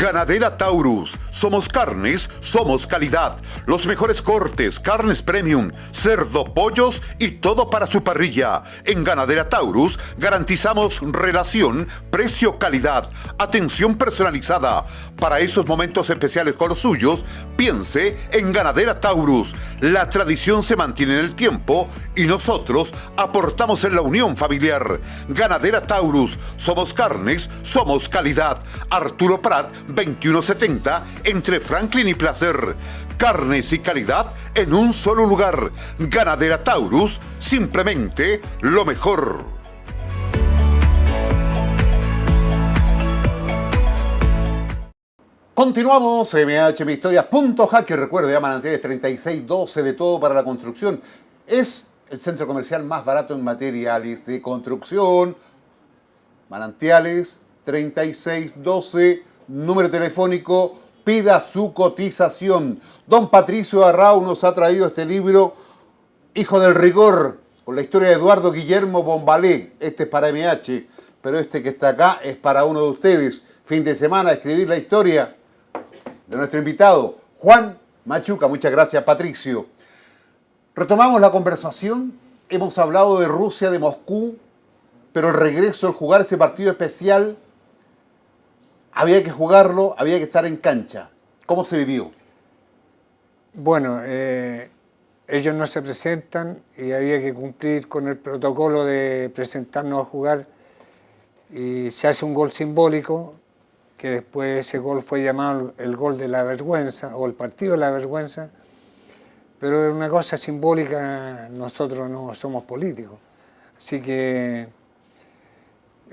Ganadera Taurus. Somos carnes, somos calidad. Los mejores cortes, carnes premium, cerdo, pollos y todo para su parrilla. En Ganadera Taurus garantizamos relación, precio, calidad, atención personalizada. Para esos momentos especiales con los suyos, piense en Ganadera Taurus. La tradición se mantiene en el tiempo y nosotros aportamos en la unión familiar. Ganadera Taurus. Somos carnes, somos calidad. Arturo Prat 2170 entre Franklin y Placer. Carnes y calidad en un solo lugar. Ganadera Taurus, simplemente lo mejor. Continuamos, MH Historia. Punto Jaque, recuerde, ya Manantiales 3612 de todo para la construcción. Es el centro comercial más barato en materiales de construcción. Manantiales 3612, número telefónico, pida su cotización. Don Patricio Arrau nos ha traído este libro, Hijo del Rigor, con la historia de Eduardo Guillermo Bombalé. Este es para MH, pero este que está acá es para uno de ustedes. Fin de semana, escribir la historia de nuestro invitado, Juan Machuca. Muchas gracias, Patricio. Retomamos la conversación. Hemos hablado de Rusia, de Moscú, pero el regreso, el jugar ese partido especial, había que jugarlo, había que estar en cancha. ¿Cómo se vivió? Bueno, ellos no se presentan y había que cumplir con el protocolo de presentarnos a jugar, y se hace un gol simbólico, que después ese gol fue llamado el gol de la vergüenza o el partido de la vergüenza, pero es una cosa simbólica. Nosotros no somos políticos, así que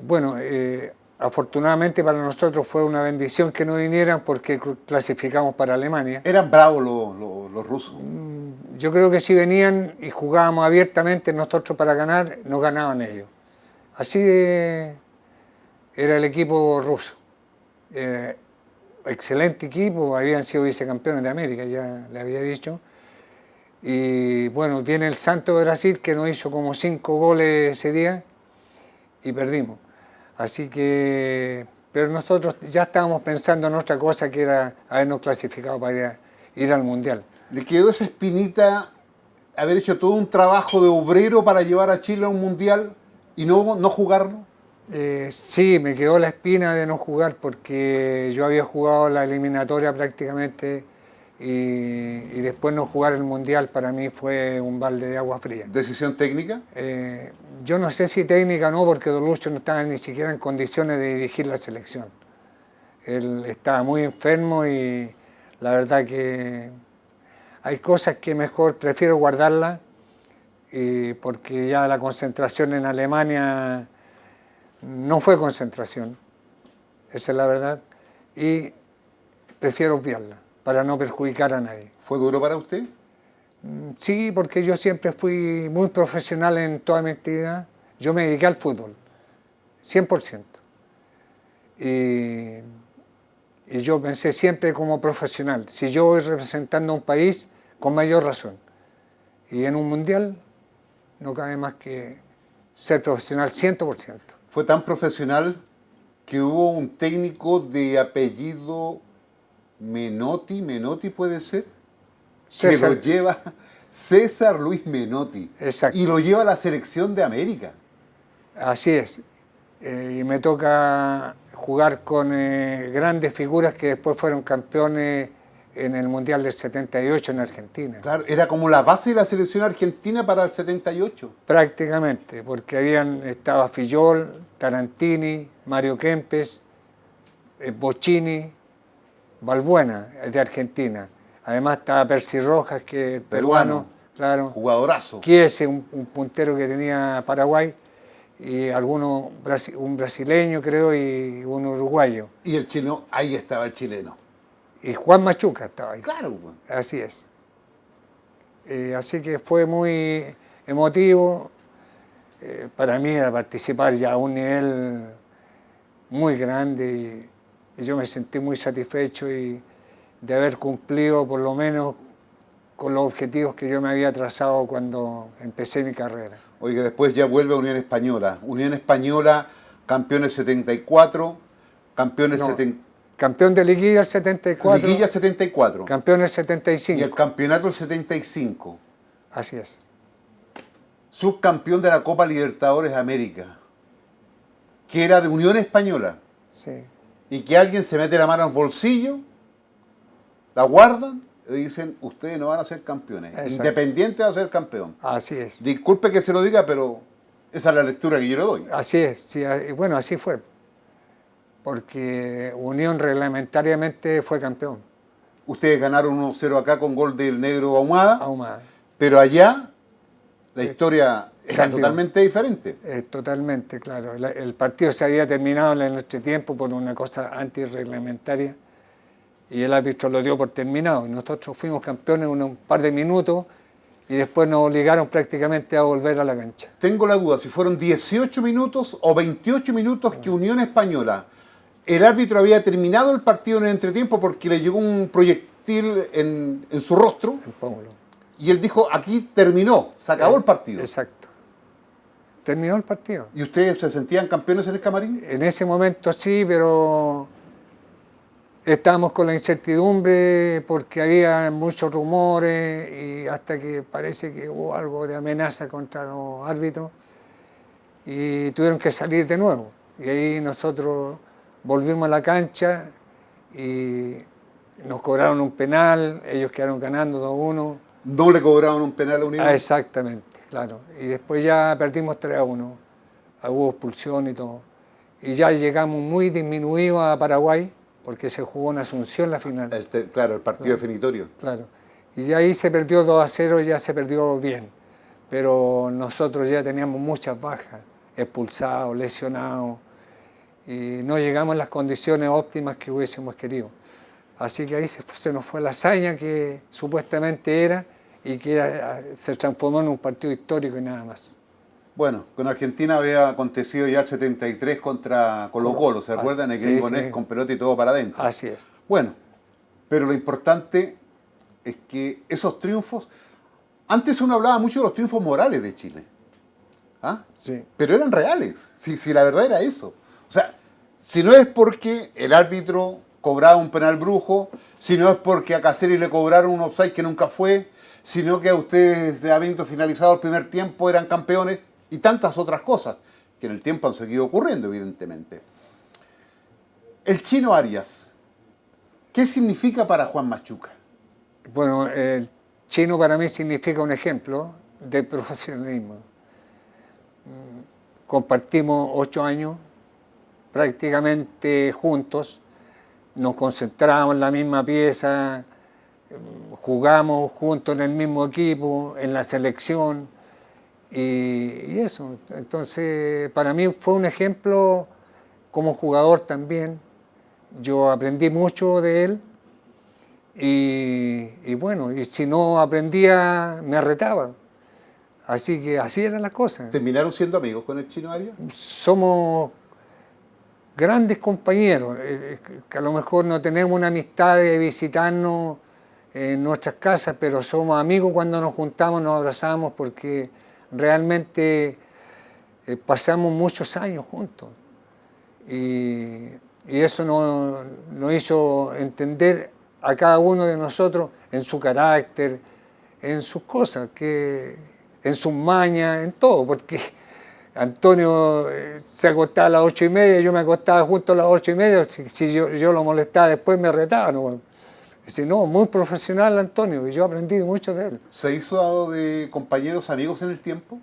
bueno, afortunadamente para nosotros fue una bendición que no vinieran, porque clasificamos para Alemania. ¿Eran bravos los rusos? Yo creo que si venían y jugábamos abiertamente nosotros para ganar, no ganaban ellos. Así era el equipo ruso. Excelente equipo, habían sido vicecampeones de América, ya le había dicho. Y bueno, viene el Santo de Brasil, que nos hizo como 5 goles ese día y perdimos. Así que, pero nosotros ya estábamos pensando en otra cosa, que era habernos clasificado para ir al Mundial. ¿Le quedó esa espinita haber hecho todo un trabajo de obrero para llevar a Chile a un Mundial y no jugarlo? Sí, me quedó la espina de no jugar porque yo había jugado la eliminatoria prácticamente y después no jugar el Mundial para mí fue un balde de agua fría. ¿Decisión técnica? Yo no sé si técnica o no, porque Don Lucho no estaba ni siquiera en condiciones de dirigir la selección. Él estaba muy enfermo y la verdad que hay cosas que mejor prefiero guardarlas porque ya la concentración en Alemania no fue concentración, esa es la verdad, y prefiero obviarla para no perjudicar a nadie. ¿Fue duro para usted? Sí, porque yo siempre fui muy profesional en toda mi actividad. Yo me dediqué al fútbol, 100%. Y yo pensé siempre como profesional, si yo voy representando a un país, con mayor razón. Y en un mundial no cabe más que ser profesional 100%. Fue tan profesional que hubo un técnico de apellido Menotti puede ser, César, que lo lleva César Luis Menotti. Exacto. Y lo lleva a la selección de América. Así es. Y me toca jugar con grandes figuras que después fueron campeones en el Mundial del 78 en Argentina. Claro, era como la base de la selección argentina para el 78. Prácticamente, porque estaba Fillol, Tarantini, Mario Kempes, Bocchini, Balbuena, de Argentina. Además estaba Percy Rojas, que es peruano, claro. Jugadorazo. Chiese, un puntero que tenía Paraguay, y un brasileño creo y un uruguayo. Y el chileno, ahí estaba el chileno. Y Juan Machuca estaba ahí. Claro. Pues. Así es. Así que fue muy emotivo. Para mí era participar ya a un nivel muy grande y yo me sentí muy satisfecho y de haber cumplido por lo menos con los objetivos que yo me había trazado cuando empecé mi carrera. Oiga, después ya vuelve a Unión Española. Unión Española, campeones 74, campeones No, 70. Campeón de liguilla el 74. Liguilla 74. Campeón el 75. Y el campeonato el 75. Así es. Subcampeón de la Copa Libertadores de América, que era de Unión Española. Sí. Y que alguien se mete la mano al bolsillo, la guardan y dicen, ustedes no van a ser campeones. Exacto. Independiente va a ser campeón. Así es. Disculpe que se lo diga, pero esa es la lectura que yo le doy. Así es. Sí, bueno, así fue. Porque Unión reglamentariamente fue campeón. Ustedes ganaron 1-0 acá con gol del negro Ahumada, Ahumada. pero allá la historia era campeón. totalmente diferente. Totalmente, claro. El partido se había terminado en el entretiempo por una cosa antirreglamentaria y el árbitro lo dio por terminado. Y nosotros fuimos campeones un par de minutos y después nos obligaron prácticamente a volver a la cancha. Tengo la duda si fueron 18 minutos o 28 minutos que Unión Española, el árbitro había terminado el partido en el entretiempo porque le llegó un proyectil en su rostro En Pómulo. y él dijo, aquí terminó, se acabó el partido. Exacto. Terminó el partido. ¿Y ustedes se sentían campeones en el camarín? En ese momento sí, pero estábamos con la incertidumbre porque había muchos rumores y hasta que parece que hubo algo de amenaza contra los árbitros y tuvieron que salir de nuevo. Y ahí nosotros volvimos a la cancha y nos cobraron un penal, ellos quedaron ganando 2-1. No le cobraron un penal a Unión. Exactamente, claro. Y después ya perdimos 3-1, hubo expulsión y todo. Y ya llegamos muy disminuidos a Paraguay, porque se jugó en Asunción la final. Claro, el partido definitorio. Claro. Y ya ahí se perdió 2-0, ya se perdió bien. Pero nosotros ya teníamos muchas bajas, expulsados, lesionados, y no llegamos a las condiciones óptimas que hubiésemos querido. Así que ahí se nos fue la hazaña que supuestamente era y que se transformó en un partido histórico y nada más. Bueno, con Argentina había acontecido ya el 73 contra Colo-Colo, ¿se acuerdan? El Gringo Ness con pelota y todo para adentro. Así es. Bueno, pero lo importante es que esos triunfos... Antes uno hablaba mucho de los triunfos morales de Chile. ¿Ah? Sí. Pero eran reales, si la verdad era eso. O sea, si no es porque el árbitro cobraba un penal brujo, si no es porque a Cáceres le cobraron un offside que nunca fue, sino que a ustedes, habiendo finalizado el primer tiempo, eran campeones, y tantas otras cosas que en el tiempo han seguido ocurriendo, evidentemente. El Chino Arias, ¿qué significa para Juan Machuca? Bueno, el Chino para mí significa un ejemplo de profesionalismo. Compartimos 8 años prácticamente juntos, nos concentramos en la misma pieza, jugamos juntos en el mismo equipo, en la selección y eso. Entonces, para mí fue un ejemplo como jugador también. Yo aprendí mucho de él y bueno, y si no aprendía, me retaba. Así que así eran las cosas. ¿Terminaron siendo amigos con el Chino Arias? Somos grandes compañeros, que a lo mejor no tenemos una amistad de visitarnos en nuestras casas, pero somos amigos cuando nos juntamos, nos abrazamos, porque realmente pasamos muchos años juntos. Y eso nos hizo entender a cada uno de nosotros en su carácter, en sus cosas, en sus mañas, en todo, porque Antonio se acostaba a las 8:30, yo me acostaba justo a las 8:30, si yo lo molestaba después me retaba. ¿No? Dice, no, muy profesional Antonio, y yo aprendí mucho de él. ¿Se hizo de compañeros amigos en el tiempo?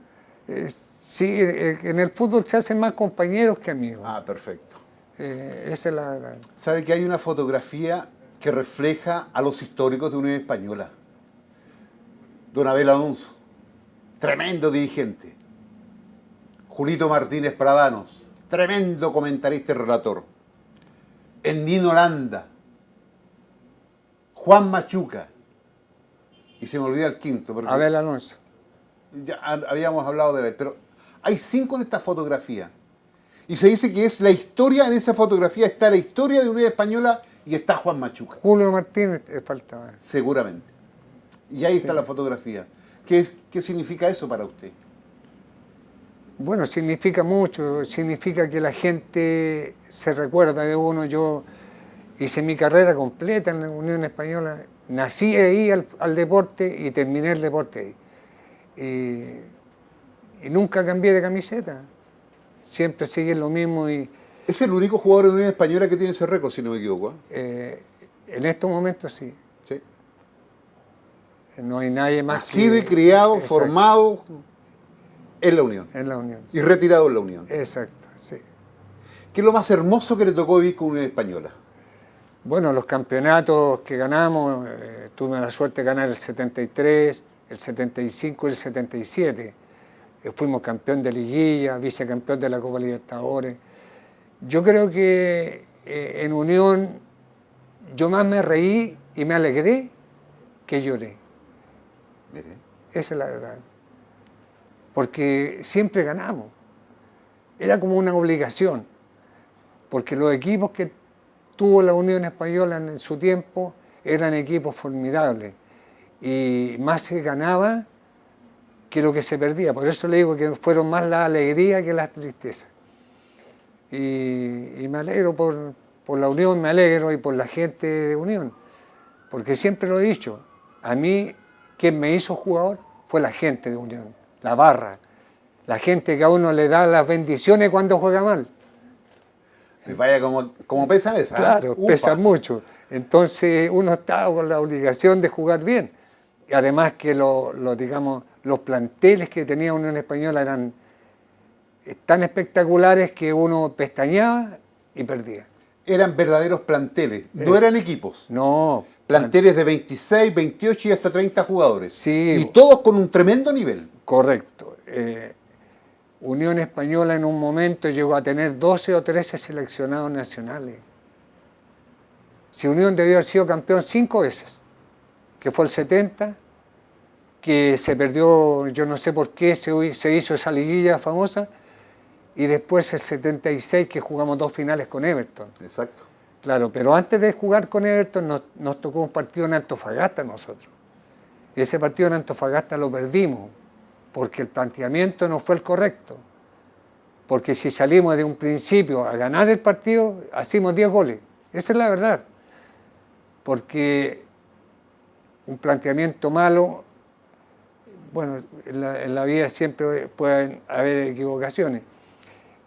Sí, en el fútbol se hacen más compañeros que amigos. Ah, perfecto. Esa es la verdad. ¿Sabe que hay una fotografía que refleja a los históricos de Unión Española? Don Abel Alonso, tremendo dirigente. Julito Martínez Pradanos, tremendo comentarista y relator. El Nino Landa, Juan Machuca, y se me olvida el quinto. Porque Abel Alonso. ya habíamos hablado de Abel, pero hay 5 en esta fotografía. Y se dice que es la historia, en esa fotografía está la historia de Unión Española y está Juan Machuca. Julio Martínez faltaba. Seguramente. Y ahí está la fotografía. ¿Qué significa eso para usted? Bueno, significa mucho, significa que la gente se recuerda de uno. Yo hice mi carrera completa en la Unión Española, nací ahí al deporte y terminé el deporte ahí. Y nunca cambié de camiseta, siempre seguí lo mismo. Es el único jugador de Unión Española que tiene ese récord, si no me equivoco. En estos momentos sí. Sí. No hay nadie más. Nacido y criado, Exacto. formado en la Unión. En la Unión. Y retirado en la Unión. Exacto, sí. ¿Qué es lo más hermoso que le tocó vivir con Unión Española? Bueno, los campeonatos que ganamos, tuve la suerte de ganar el 73, el 75 y el 77. Fuimos campeón de liguilla, vicecampeón de la Copa Libertadores. Yo creo que en Unión yo más me reí y me alegré que lloré. Mire. Esa es la verdad. Porque siempre ganamos. Era como una obligación. Porque los equipos que tuvo la Unión Española en su tiempo eran equipos formidables. Y más se ganaba que lo que se perdía. Por eso le digo que fueron más la alegría que la tristeza. Y me alegro por la Unión, me alegro y por la gente de Unión. Porque siempre lo he dicho, a mí quien me hizo jugador fue la gente de Unión, la barra, la gente que a uno le da las bendiciones cuando juega mal. Y vaya como pesan esas. Claro, pesan mucho. Entonces uno estaba con la obligación de jugar bien. Y además que digamos, los planteles que tenía Unión Española eran tan espectaculares que uno pestañeaba y perdía. Eran verdaderos planteles, no eran equipos. No. Planteles de 26, 28 y hasta 30 jugadores. Sí. Y todos con un tremendo nivel. Correcto. Unión Española en un momento llegó a tener 12 o 13 seleccionados nacionales. Si Unión debió haber sido campeón 5 veces, que fue el 70, que se perdió, yo no sé por qué se hizo esa liguilla famosa, y después el 76 que jugamos 2 finales con Everton. Exacto. Claro, pero antes de jugar con Everton nos tocó un partido en Antofagasta a nosotros. Ese partido en Antofagasta lo perdimos, porque el planteamiento no fue el correcto. Porque si salimos de un principio a ganar el partido, hacemos 10 goles. Esa es la verdad. Porque un planteamiento malo, bueno, en la vida siempre pueden haber equivocaciones.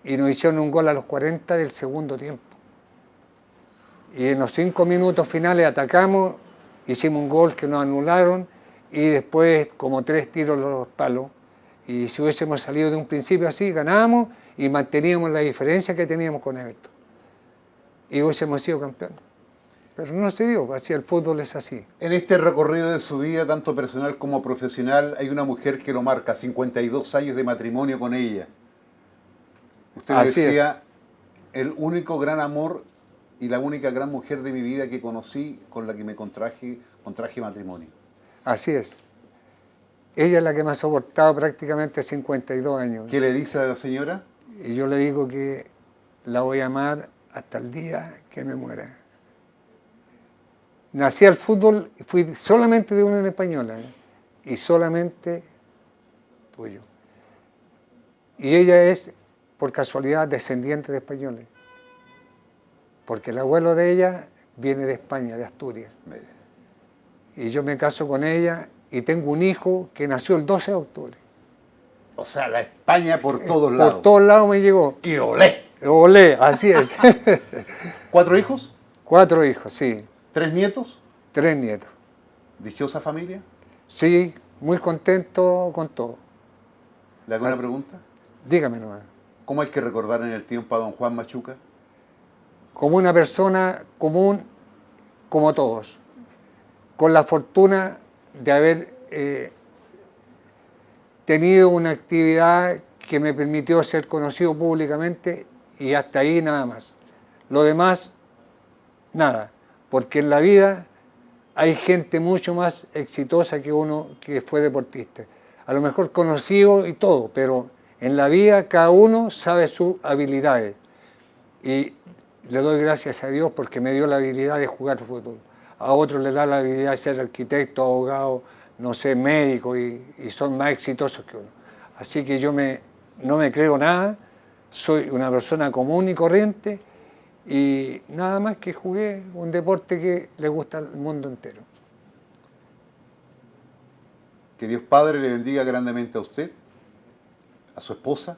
y nos hicieron un gol a los 40 del segundo tiempo. Y en los 5 minutos finales atacamos, hicimos un gol que nos anularon y después como 3 tiros los palos. Y si hubiésemos salido de un principio así, ganábamos y manteníamos la diferencia que teníamos con Everton. Y hubiésemos sido campeones. Pero no se dio, así el fútbol es así. En este recorrido de su vida, tanto personal como profesional, hay una mujer que lo marca, 52 años de matrimonio con ella. Usted Así decía, el único gran amor y la única gran mujer de mi vida que conocí, con la que me contraje matrimonio. Así es. Ella es la que me ha soportado prácticamente 52 años. ¿Qué le dice a la señora? Y yo le digo que la voy a amar hasta el día que me muera. Nací al fútbol y fui solamente de Unión Española, y solamente tuyo. Y ella es, por casualidad, descendiente de españoles, porque el abuelo de ella viene de España, de Asturias. Y yo me caso con ella y tengo un hijo que nació el 12 de octubre. O sea, la España por todos lados. Por todos lados me llegó. Y olé. Olé, así es. 4 hijos, 4 hijos, sí. 3 nietos, 3 nietos. dichosa familia. Sí, muy contento con todo. ¿Le hago una pregunta? Dígame nomás. ¿Cómo hay que recordar en el tiempo a don Juan Machuca? Como una persona común, como todos, con la fortuna de haber tenido una actividad que me permitió ser conocido públicamente y hasta ahí nada más. Lo demás, nada, porque en la vida hay gente mucho más exitosa que uno que fue deportista. A lo mejor conocido y todo, pero en la vida cada uno sabe sus habilidades. Y le doy gracias a Dios porque me dio la habilidad de jugar fútbol. A otros le da la habilidad de ser arquitecto, abogado, no sé, médico y son más exitosos que uno. Así que yo no me creo nada, soy una persona común y corriente y nada más que jugué un deporte que le gusta al mundo entero. Que Dios Padre le bendiga grandemente a usted, a su esposa,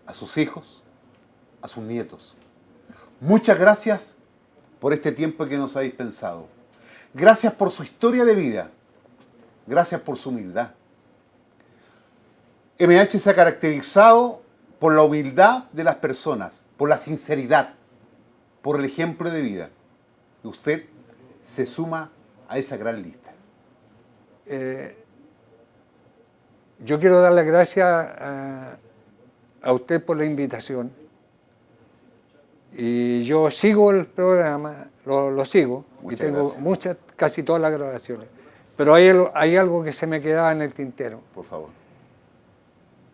a sus hijos, a sus nietos. Muchas gracias por este tiempo que nos ha dispensado. Gracias por su historia de vida. Gracias por su humildad. MH se ha caracterizado por la humildad de las personas, por la sinceridad, por el ejemplo de vida. Y usted se suma a esa gran lista. Yo quiero dar las gracias a usted por la invitación. Y yo sigo el programa, lo sigo, Muchas y tengo gracias. casi todas las grabaciones. Pero hay algo que se me quedaba en el tintero. Por favor.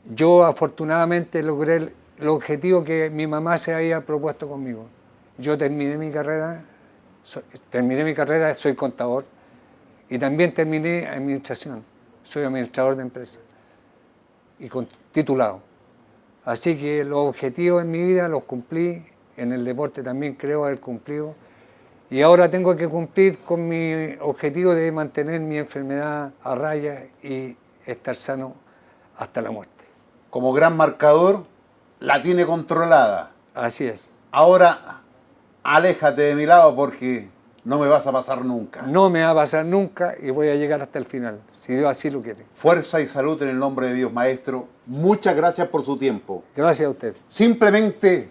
Yo afortunadamente logré el objetivo que mi mamá se había propuesto conmigo. Yo terminé mi carrera, soy contador, y también terminé administración, soy administrador de empresas, y titulado. Así que los objetivos en mi vida los cumplí, en el deporte también creo haber cumplido, y ahora tengo que cumplir con mi objetivo de mantener mi enfermedad a raya y estar sano hasta la muerte. Como gran marcador, la tiene controlada. Así es. Ahora, aléjate de mi lado porque no me vas a pasar nunca. No me va a pasar nunca y voy a llegar hasta el final, si Dios así lo quiere. Fuerza y salud en el nombre de Dios, maestro. Muchas gracias por su tiempo. Gracias a usted. Simplemente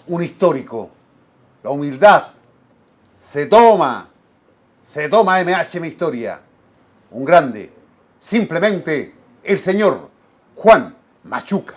un histórico. La humildad se toma MH mi historia. Un grande. Simplemente el señor Juan Machuca.